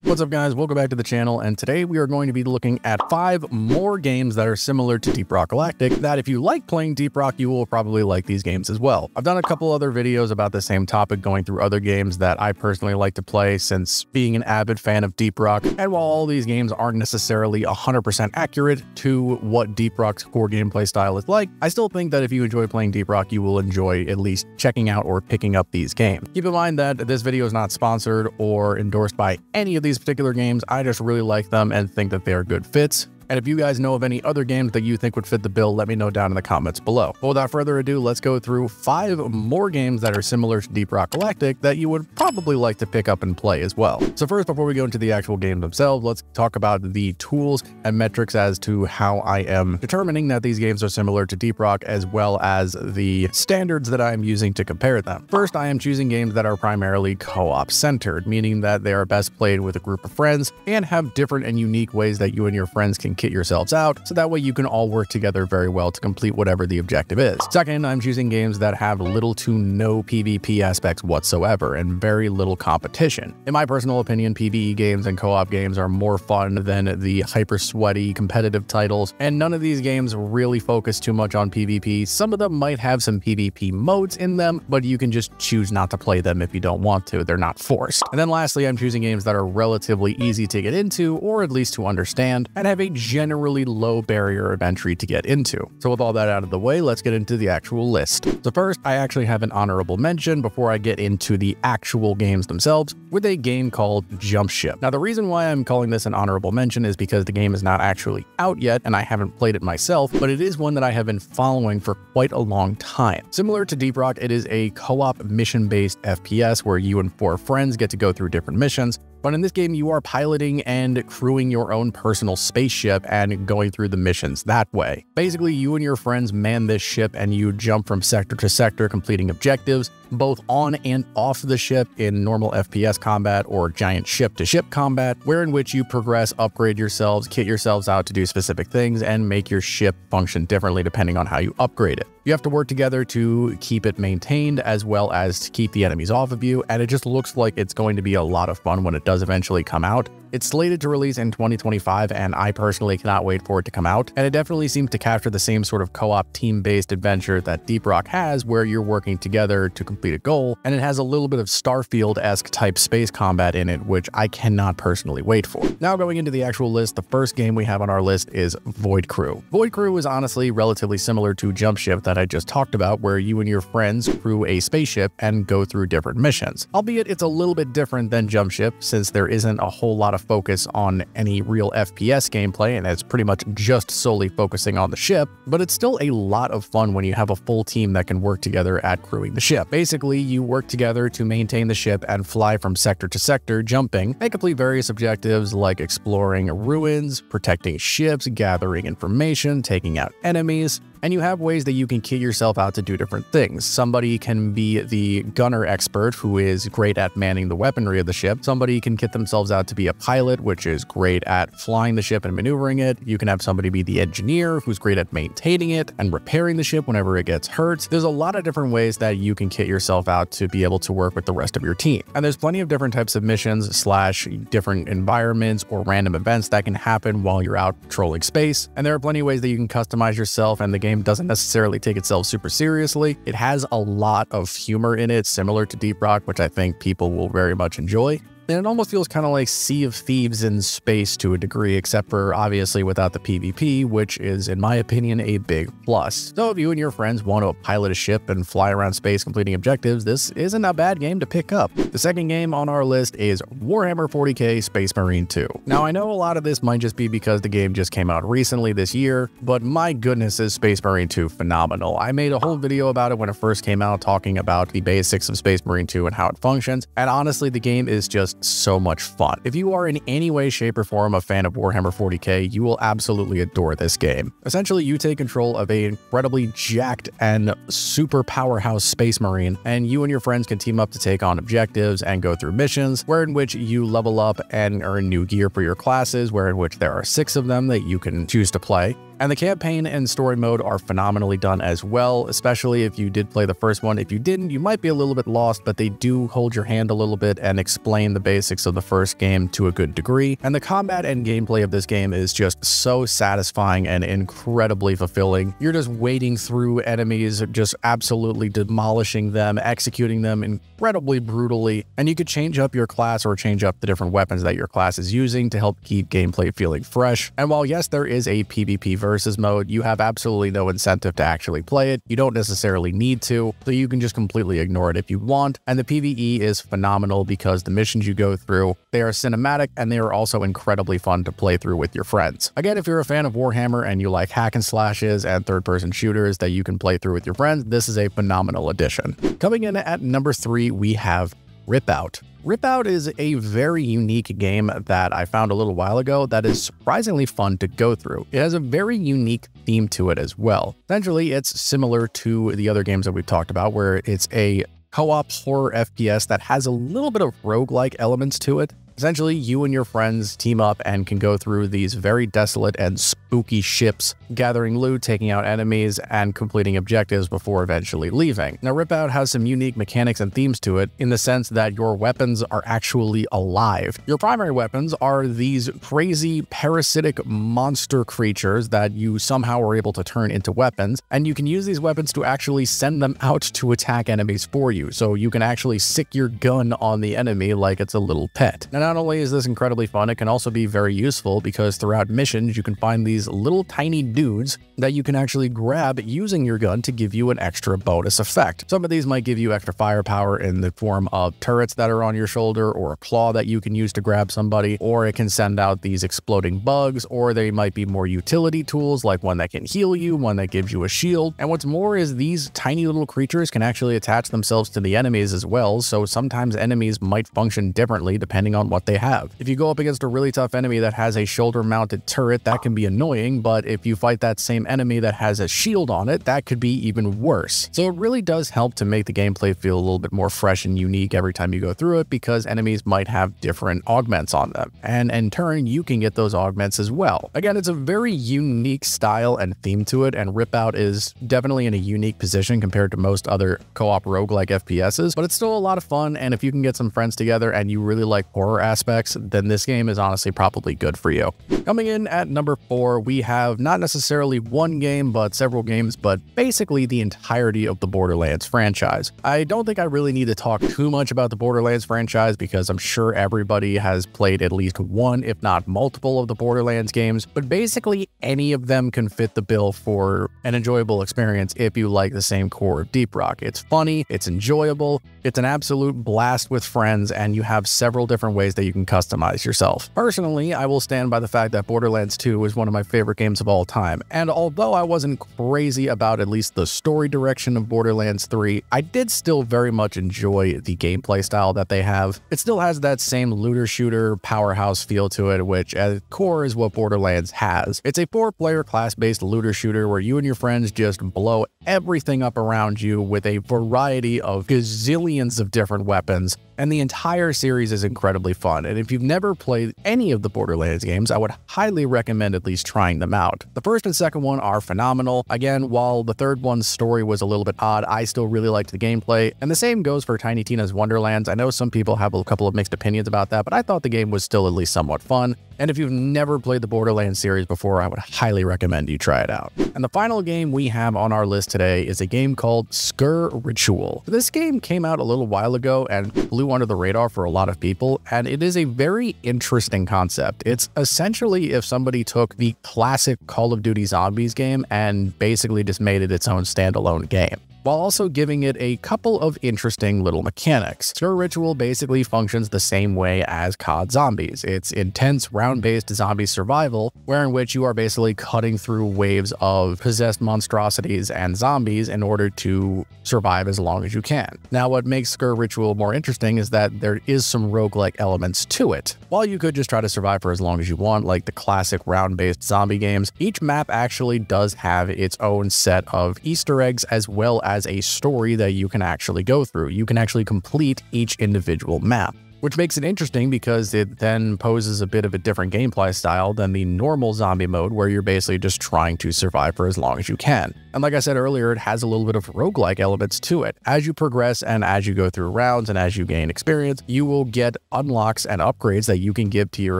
What's up guys, welcome back to the channel, and today we are going to be looking at 5 more games that are similar to Deep Rock Galactic that if you like playing Deep Rock, you will probably like these games as well. I've done a couple other videos about the same topic going through other games that I personally like to play since being an avid fan of Deep Rock, and while all these games aren't necessarily 100% accurate to what Deep Rock's core gameplay style is like, I still think that if you enjoy playing Deep Rock, you will enjoy at least checking out or picking up these games. Keep in mind that this video is not sponsored or endorsed by any of these particular games. I just really like them and think that they are good fits. And if you guys know of any other games that you think would fit the bill, let me know down in the comments below. But without further ado, let's go through 5 more games that are similar to Deep Rock Galactic that you would probably like to pick up and play as well. So first, before we go into the actual games themselves, let's talk about the tools and metrics as to how I am determining that these games are similar to Deep Rock, as well as the standards that I am using to compare them. First, I am choosing games that are primarily co-op centered, meaning that they are best played with a group of friends and have different and unique ways that you and your friends can kit yourselves out, so that way you can all work together very well to complete whatever the objective is. Second, I'm choosing games that have little to no PvP aspects whatsoever and very little competition. In my personal opinion, PvE games and co-op games are more fun than the hyper sweaty competitive titles, and none of these games really focus too much on PvP. Some of them might have some PvP modes in them, but you can just choose not to play them if you don't want to. They're not forced. And then lastly, I'm choosing games that are relatively easy to get into, or at least to understand, and have a generally low barrier of entry to get into. So with all that out of the way, let's get into the actual list. So first, I actually have an honorable mention before I get into the actual games themselves, with a game called Jump Ship. Now, the reason why I'm calling this an honorable mention is because the game is not actually out yet, and I haven't played it myself, but it is one that I have been following for quite a long time. Similar to Deep Rock, it is a co-op mission-based FPS where you and 4 friends get to go through different missions. But in this game, you are piloting and crewing your own personal spaceship and going through the missions that way. Basically, you and your friends man this ship and you jump from sector to sector, completing objectives, both on and off the ship in normal FPS combat or giant ship-to-ship combat, wherein which you progress, upgrade yourselves, kit yourselves out to do specific things, and make your ship function differently depending on how you upgrade it. You have to work together to keep it maintained as well as to keep the enemies off of you, and it just looks like it's going to be a lot of fun when it does eventually come out. It's slated to release in 2025, and I personally cannot wait for it to come out, and it definitely seems to capture the same sort of co-op team-based adventure that Deep Rock has, where you're working together to complete a goal, and it has a little bit of Starfield-esque type space combat in it, which I cannot personally wait for. Now going into the actual list, the first game we have on our list is Void Crew. Void Crew is honestly relatively similar to Jump Ship that I just talked about, where you and your friends crew a spaceship and go through different missions. Albeit it's a little bit different than Jump Ship, since there isn't a whole lot of focus on any real FPS gameplay, and it's pretty much just solely focusing on the ship, but it's still a lot of fun when you have a full team that can work together at crewing the ship. Basically, you work together to maintain the ship and fly from sector to sector, jumping, and complete various objectives like exploring ruins, protecting ships, gathering information, taking out enemies. And you have ways that you can kit yourself out to do different things. Somebody can be the gunner expert, who is great at manning the weaponry of the ship. Somebody can kit themselves out to be a pilot, which is great at flying the ship and maneuvering it. You can have somebody be the engineer, who's great at maintaining it and repairing the ship whenever it gets hurt. There's a lot of different ways that you can kit yourself out to be able to work with the rest of your team. And there's plenty of different types of missions / different environments or random events that can happen while you're out patrolling space. And there are plenty of ways that you can customize yourself, and the game doesn't necessarily take itself super seriously. It has a lot of humor in it, similar to Deep Rock, which I think people will very much enjoy. And it almost feels kind of like Sea of Thieves in space to a degree, except for obviously without the PvP, which is, in my opinion, a big plus. So if you and your friends want to pilot a ship and fly around space completing objectives, this isn't a bad game to pick up. The second game on our list is Warhammer 40k Space Marine 2. Now, I know a lot of this might just be because the game just came out recently this year, but my goodness, is Space Marine 2 phenomenal. I made a whole video about it when it first came out, talking about the basics of Space Marine 2 and how it functions, and honestly, the game is just so much fun. If you are in any way, shape, or form a fan of Warhammer 40k, you will absolutely adore this game. Essentially, you take control of an incredibly jacked and super powerhouse space marine, and you and your friends can team up to take on objectives and go through missions, wherein which you level up and earn new gear for your classes, wherein which there are 6 of them that you can choose to play. And the campaign and story mode are phenomenally done as well, especially if you did play the first one. If you didn't, you might be a little bit lost, but they do hold your hand a little bit and explain the basics of the first game to a good degree. And the combat and gameplay of this game is just so satisfying and incredibly fulfilling. You're just wading through enemies, just absolutely demolishing them, executing them incredibly brutally, and you could change up your class or change up the different weapons that your class is using to help keep gameplay feeling fresh. And while yes, there is a PvP versus mode, you have absolutely no incentive to actually play it. You don't necessarily need to, so you can just completely ignore it if you want. And the PvE is phenomenal because the missions you go through, they are cinematic and they are also incredibly fun to play through with your friends. Again, if you're a fan of Warhammer and you like hack and slashes and third-person shooters that you can play through with your friends, this is a phenomenal addition. Coming in at number 3, we have Rip Out. Rip Out is a very unique game that I found a little while ago that is surprisingly fun to go through. It has a very unique theme to it as well. Essentially, it's similar to the other games that we've talked about, where it's a co-op horror FPS that has a little bit of roguelike elements to it. Essentially, you and your friends team up and can go through these very desolate and spooky ships, gathering loot, taking out enemies, and completing objectives before eventually leaving. Now, Rip Out has some unique mechanics and themes to it in the sense that your weapons are actually alive. Your primary weapons are these crazy parasitic monster creatures that you somehow are able to turn into weapons, and you can use these weapons to actually send them out to attack enemies for you. So you can actually sick your gun on the enemy like it's a little pet. Now, not only is this incredibly fun, it can also be very useful because throughout missions, you can find these little tiny dudes that you can actually grab using your gun to give you an extra bonus effect. Some of these might give you extra firepower in the form of turrets that are on your shoulder or a claw that you can use to grab somebody, or it can send out these exploding bugs, or they might be more utility tools like one that can heal you, one that gives you a shield. And what's more is these tiny little creatures can actually attach themselves to the enemies as well, so sometimes enemies might function differently depending on what they have. If you go up against a really tough enemy that has a shoulder-mounted turret, that can be annoying, but if you fight that same enemy that has a shield on it, that could be even worse. So it really does help to make the gameplay feel a little bit more fresh and unique every time you go through it, because enemies might have different augments on them, and in turn, you can get those augments as well. Again, it's a very unique style and theme to it, and Rip Out is definitely in a unique position compared to most other co-op roguelike FPSs, but it's still a lot of fun, and if you can get some friends together and you really like horror aspects, then this game is honestly probably good for you. Coming in at number 4, we have not necessarily one game, but several games, but basically the entirety of the Borderlands franchise. I don't think I really need to talk too much about the Borderlands franchise because I'm sure everybody has played at least one, if not multiple, of the Borderlands games, but basically any of them can fit the bill for an enjoyable experience if you like the same core of Deep Rock. It's funny, it's enjoyable, it's an absolute blast with friends, and you have several different ways that you can customize yourself. Personally, I will stand by the fact that Borderlands 2 is one of my favorite games of all time, and although I wasn't crazy about at least the story direction of Borderlands 3, I did still very much enjoy the gameplay style that they have. It still has that same looter-shooter powerhouse feel to it, which at core is what Borderlands has. It's a 4-player class-based looter-shooter where you and your friends just blow everything up around you with a variety of gazillions of different weapons, and the entire series is incredibly fun. And if you've never played any of the Borderlands games, I would highly recommend at least trying them out. The first and second one are phenomenal. Again, while the third one's story was a little bit odd, I still really liked the gameplay, and the same goes for Tiny Tina's Wonderlands. I know some people have a couple of mixed opinions about that, but I thought the game was still at least somewhat fun. And if you've never played the Borderlands series before, I would highly recommend you try it out. And the final game we have on our list today is a game called Skur Ritual. This game came out a little while ago and flew under the radar for a lot of people, and it is a very interesting concept. It's essentially if somebody took the classic Call of Duty Zombies game and basically just made it its own standalone game, while also giving it a couple of interesting little mechanics. Skur Ritual basically functions the same way as COD Zombies. It's intense round-based zombie survival, wherein which you are basically cutting through waves of possessed monstrosities and zombies in order to survive as long as you can. Now, what makes Skur Ritual more interesting is that there is some roguelike elements to it. While you could just try to survive for as long as you want, like the classic round-based zombie games, each map actually does have its own set of Easter eggs as well as a story that you can actually go through. You can actually complete each individual map, which makes it interesting because it then poses a bit of a different gameplay style than the normal zombie mode where you're basically just trying to survive for as long as you can. And like I said earlier, it has a little bit of roguelike elements to it. As you progress and as you go through rounds and as you gain experience, you will get unlocks and upgrades that you can give to your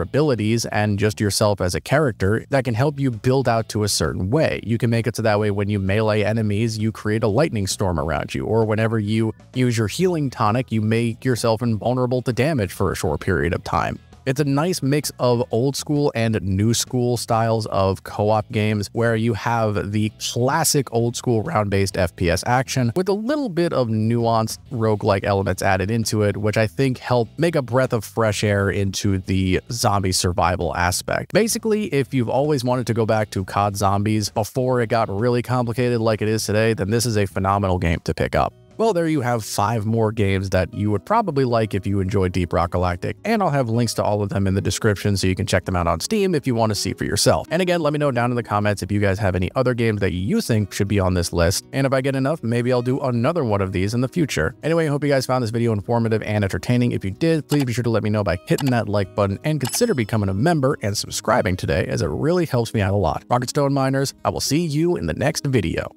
abilities and just yourself as a character that can help you build out to a certain way. You can make it so that way when you melee enemies, you create a lightning storm around you, or whenever you use your healing tonic, you make yourself invulnerable to damage for a short period of time. It's a nice mix of old school and new school styles of co-op games where you have the classic old school round-based FPS action with a little bit of nuanced roguelike elements added into it, which I think help make a breath of fresh air into the zombie survival aspect. Basically, if you've always wanted to go back to COD Zombies before it got really complicated like it is today, then this is a phenomenal game to pick up. Well, there you have 5 more games that you would probably like if you enjoy Deep Rock Galactic, and I'll have links to all of them in the description so you can check them out on Steam if you want to see for yourself. And again, let me know down in the comments if you guys have any other games that you think should be on this list, and if I get enough, maybe I'll do another one of these in the future. Anyway, I hope you guys found this video informative and entertaining. If you did, please be sure to let me know by hitting that like button and consider becoming a member and subscribing today, as it really helps me out a lot. Rocket Stone Miners, I will see you in the next video.